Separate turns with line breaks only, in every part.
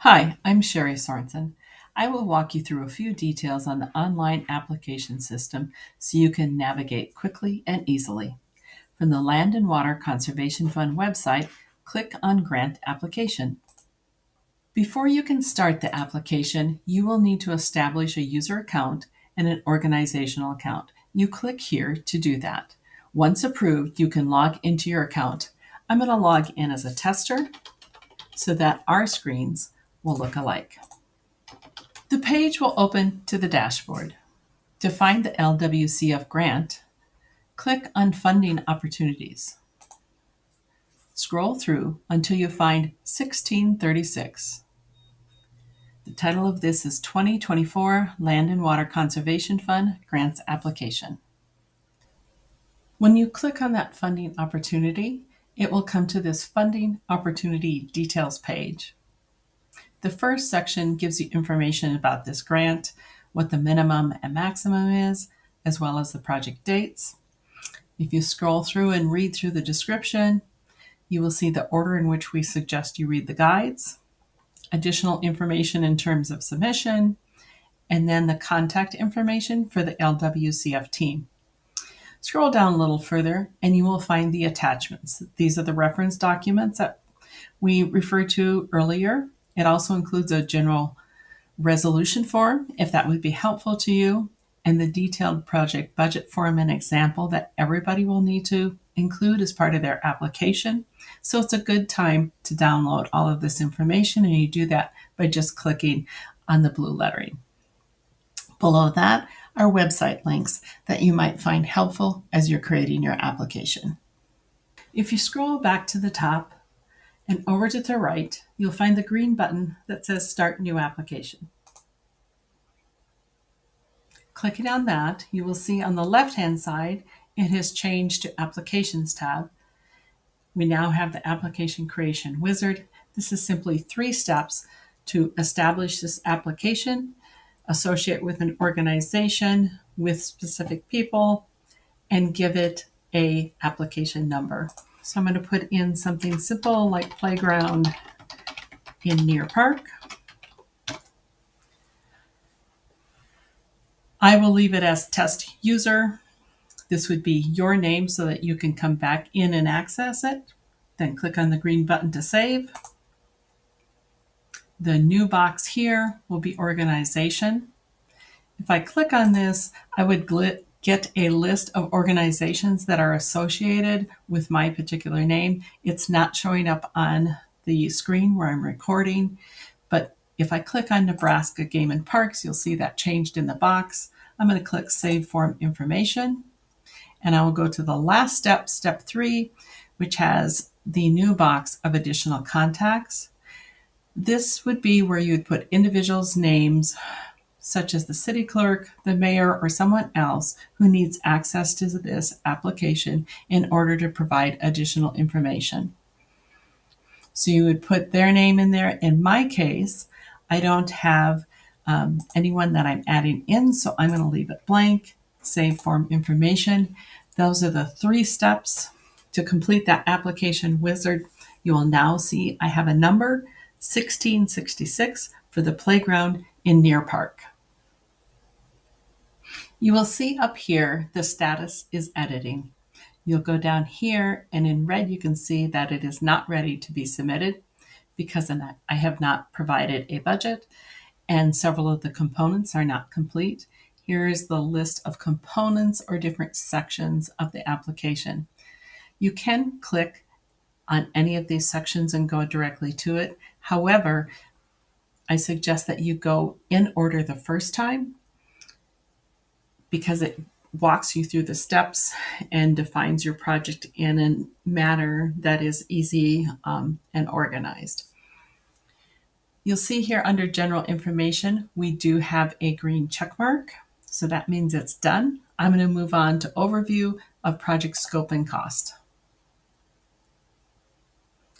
Hi, I'm Sherry Sorensen. I will walk you through a few details on the online application system so you can navigate quickly and easily. From the Land and Water Conservation Fund website, click on Grant Application. Before you can start the application, you will need to establish a user account and an organizational account. You click here to do that. Once approved, you can log into your account. I'm going to log in as a tester so that our screens will look alike. The page will open to the dashboard. To find the LWCF grant, click on Funding Opportunities. Scroll through until you find 1636. The title of this is 2024 Land and Water Conservation Fund Grants Application. When you click on that funding opportunity, it will come to this Funding Opportunity Details page. The first section gives you information about this grant, what the minimum and maximum is, as well as the project dates. If you scroll through and read through the description, you will see the order in which we suggest you read the guides, additional information in terms of submission, and then the contact information for the LWCF team. Scroll down a little further and you will find the attachments. These are the reference documents that we referred to earlier. It also includes a general resolution form, if that would be helpful to you, and the detailed project budget form and example that everybody will need to include as part of their application. So it's a good time to download all of this information, and you do that by just clicking on the blue lettering. Below that are website links that you might find helpful as you're creating your application. If you scroll back to the top, and over to the right, you'll find the green button that says Start New Application. Clicking on that, you will see on the left-hand side, it has changed to Applications tab. We now have the Application Creation Wizard. This is simply 3 steps to establish this application, associate with an organization, with specific people, and give it a application number. So I'm going to put in something simple like playground in Near Park. I will leave it as test user. This would be your name so that you can come back in and access it. Then click on the green button to save. The new box here will be organization. If I click on this, I would get a list of organizations that are associated with my particular name. It's not showing up on the screen where I'm recording, but if I click on Nebraska Game and Parks, you'll see that changed in the box. I'm going to click Save Form Information, and I will go to the last step, step 3, which has the new box of additional contacts. This would be where you would put individuals' names, such as the city clerk, the mayor, or someone else who needs access to this application in order to provide additional information. So you would put their name in there. In my case, I don't have anyone that I'm adding in, so I'm going to leave it blank. Save form information. Those are the 3 steps to complete that application wizard. You will now see I have a number, 1666, for the playground in Near Park. You will see up here the status is editing. You'll go down here and in red you can see that it is not ready to be submitted because I have not provided a budget and several of the components are not complete. Here is the list of components or different sections of the application. You can click on any of these sections and go directly to it. However, I suggest that you go in order the first time because it walks you through the steps and defines your project in a manner that is easy and organized. You'll see here under general information, we do have a green check mark. So that means it's done. I'm going to move on to overview of project scope and cost.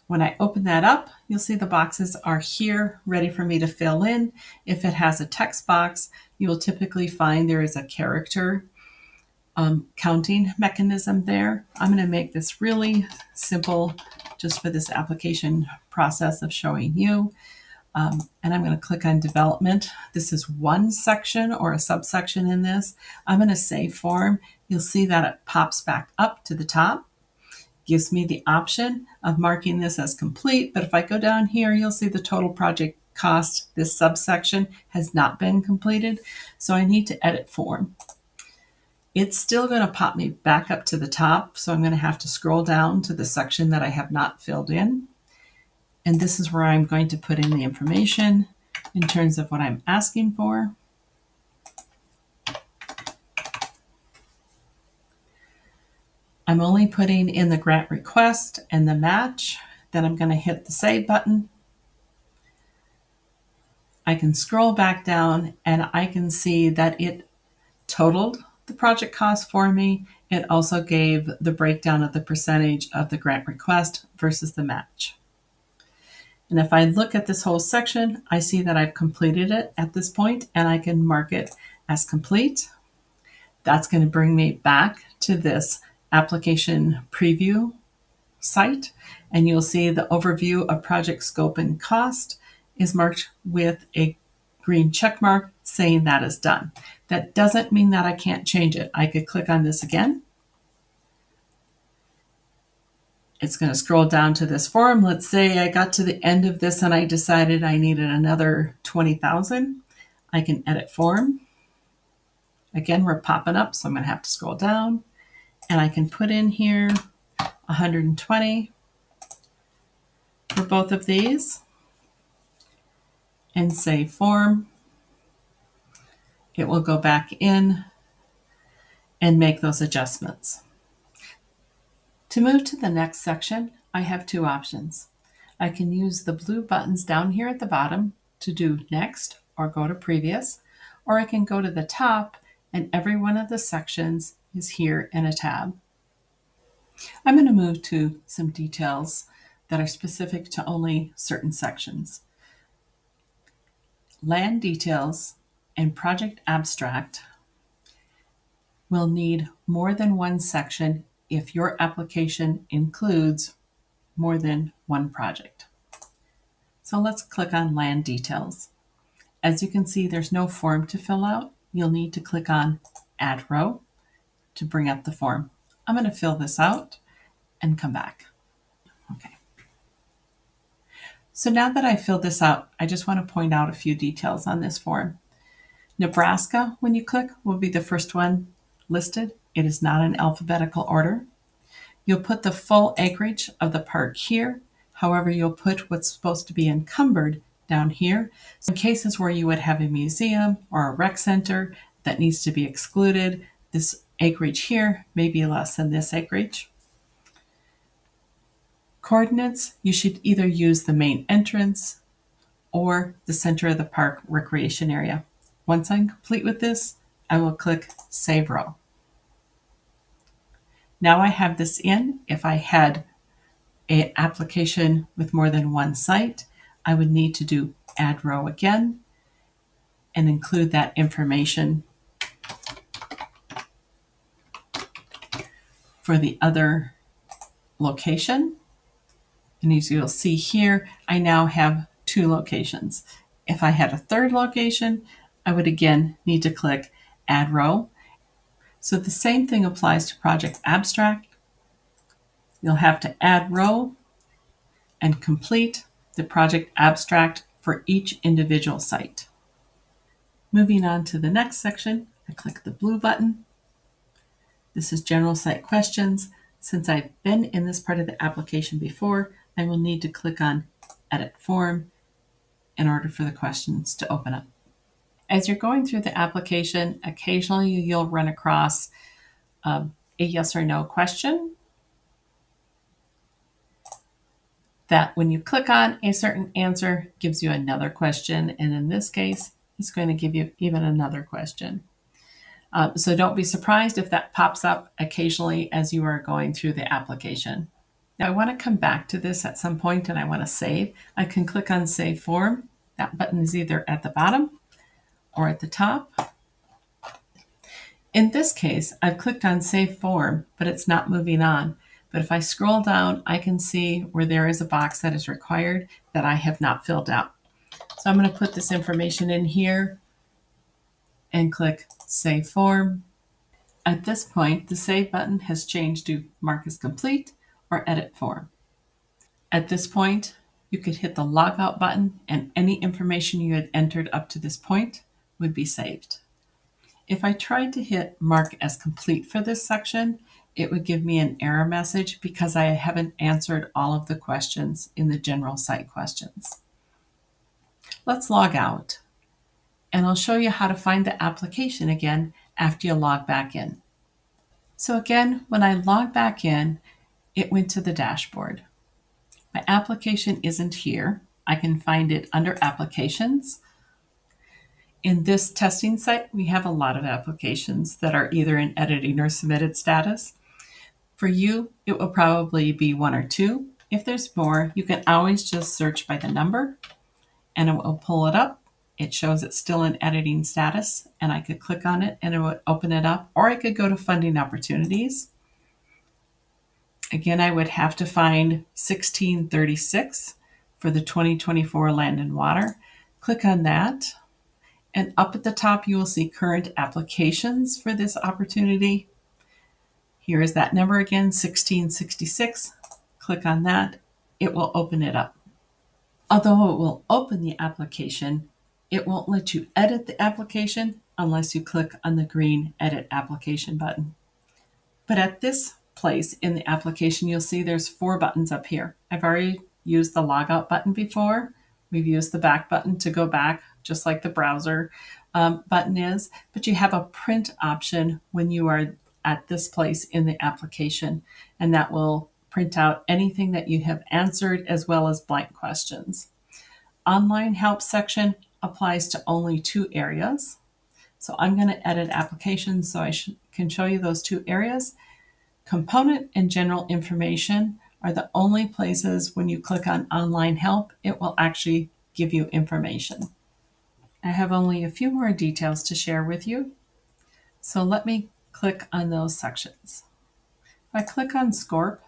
When I open that up, you'll see the boxes are here ready for me to fill in. If it has a text box, you will typically find there is a character counting mechanism there. I'm going to make this really simple just for this application process of showing you. And I'm going to click on development. This is one section or a subsection in this. I'm going to save form. You'll see that it pops back up to the top. Gives me the option of marking this as complete, but if I go down here, you'll see the total project cost. This subsection has not been completed, so I need to edit form. It's still going to pop me back up to the top, so I'm going to have to scroll down to the section that I have not filled in. And this is where I'm going to put in the information in terms of what I'm asking for. I'm only putting in the grant request and the match. Then I'm going to hit the save button. I can scroll back down and I can see that it totaled the project cost for me. It also gave the breakdown of the percentage of the grant request versus the match. And if I look at this whole section, I see that I've completed it at this point and I can mark it as complete. That's going to bring me back to this application preview site, and you'll see the overview of project scope and cost is marked with a green check mark saying that is done. That doesn't mean that I can't change it. I could click on this again. It's going to scroll down to this form. Let's say I got to the end of this and I decided I needed another 20,000. I can edit form. Again, we're popping up, so I'm going to have to scroll down. And I can put in here 120 for both of these and save form. It will go back in and make those adjustments. To move to the next section, I have two options. I can use the blue buttons down here at the bottom to do next or go to previous, or I can go to the top and every one of the sections is here in a tab. I'm going to move to some details that are specific to only certain sections. Land details and project abstract will need more than one section if your application includes more than one project. So let's click on land details. As you can see, there's no form to fill out. You'll need to click on add row to bring up the form. I'm going to fill this out and come back. Okay. So now that I filled this out, I just want to point out a few details on this form. Nebraska, when you click, will be the first one listed. It is not in alphabetical order. You'll put the full acreage of the park here. However, you'll put what's supposed to be encumbered down here. So in cases where you would have a museum or a rec center that needs to be excluded, this acreage here may be less than this acreage. Coordinates, you should either use the main entrance or the center of the park recreation area. Once I'm complete with this, I will click Save Row. Now I have this in. If I had an application with more than one site, I would need to do Add Row again and include that information for the other location. And as you'll see here, I now have two locations. If I had a third location, I would again need to click Add Row. So the same thing applies to Project Abstract. You'll have to add row and complete the Project Abstract for each individual site. Moving on to the next section, I click the blue button. This is General Site Questions. Since I've been in this part of the application before, I will need to click on Edit Form in order for the questions to open up. As you're going through the application, occasionally you'll run across a yes or no question that when you click on a certain answer gives you another question, and in this case it's going to give you even another question. So don't be surprised if that pops up occasionally as you are going through the application. Now I want to come back to this at some point and I want to save. I can click on Save Form. That button is either at the bottom or at the top. In this case, I've clicked on Save Form, but it's not moving on. But if I scroll down, I can see where there is a box that is required that I have not filled out. So I'm going to put this information in here and click Save Form. At this point, the Save button has changed to Mark as Complete or Edit Form. At this point, you could hit the Logout button and any information you had entered up to this point would be saved. If I tried to hit Mark as Complete for this section, it would give me an error message because I haven't answered all of the questions in the general site questions. Let's log out, and I'll show you how to find the application again after you log back in. So again, when I log back in, it went to the dashboard. My application isn't here. I can find it under Applications. In this testing site, we have a lot of applications that are either in editing or submitted status. For you, it will probably be one or two. If there's more, you can always just search by the number and it will pull it up. It shows it's still in editing status, and I could click on it and it would open it up, or I could go to Funding Opportunities. Again, I would have to find 1636 for the 2024 Land and Water. Click on that. And up at the top, you will see current applications for this opportunity. Here is that number again, 1666. Click on that. It will open it up. Although it will open the application, it won't let you edit the application unless you click on the green Edit Application button. But at this place in the application, you'll see there's 4 buttons up here. I've already used the Logout button before. We've used the back button to go back, just like the browser button is, but you have a print option when you are at this place in the application, and that will print out anything that you have answered as well as blank questions. Online Help section applies to only 2 areas. So I'm going to edit applications so I can show you those 2 areas. Component and general information are the only places when you click on Online Help, it will actually give you information. I have only a few more details to share with you. So let me click on those sections. If I click on SCORP,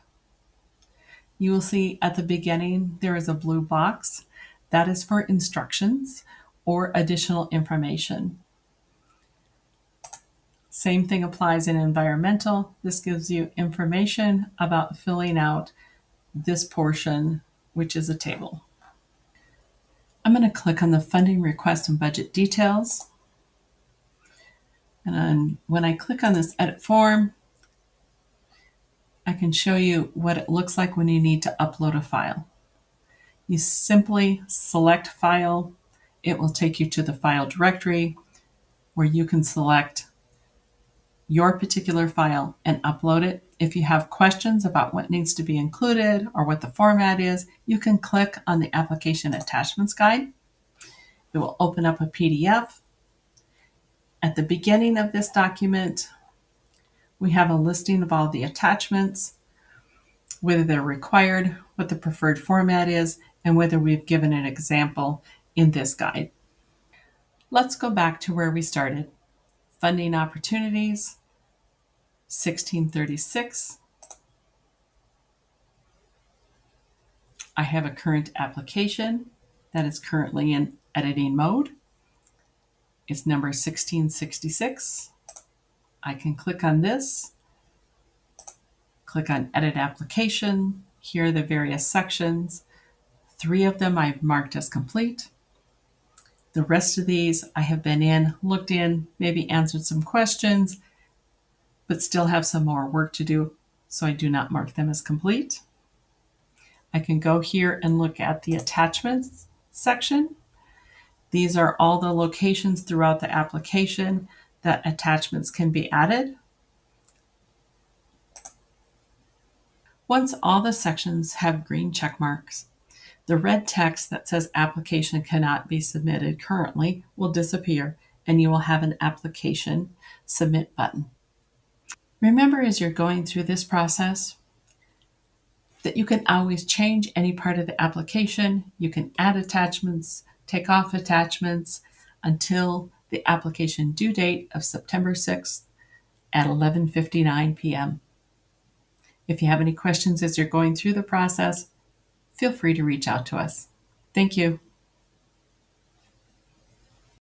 you will see at the beginning there is a blue box. That is for instructions or additional information. Same thing applies in environmental. This gives you information about filling out this portion, which is a table. I'm going to click on the funding request and budget details. And when I click on this edit form, I can show you what it looks like when you need to upload a file. You simply select File. It will take you to the file directory where you can select your particular file and upload it. If you have questions about what needs to be included or what the format is, you can click on the Application Attachments Guide. It will open up a PDF. At the beginning of this document, we have a listing of all the attachments, whether they're required, what the preferred format is, and whether we've given an example in this guide. Let's go back to where we started. Funding Opportunities, 1636. I have a current application that is currently in editing mode. It's number 1666. I can click on this, click on Edit Application. Here are the various sections. 3 of them I've marked as complete. The rest of these I have been in, looked in, maybe answered some questions, but still have some more work to do, so I do not mark them as complete. I can go here and look at the attachments section. These are all the locations throughout the application that attachments can be added. Once all the sections have green check marks, the red text that says application cannot be submitted currently will disappear, and you will have an application submit button. Remember, as you're going through this process, that you can always change any part of the application. You can add attachments, take off attachments until the application due date of September 6th at 11:59 p.m. If you have any questions as you're going through the process, feel free to reach out to us. Thank you.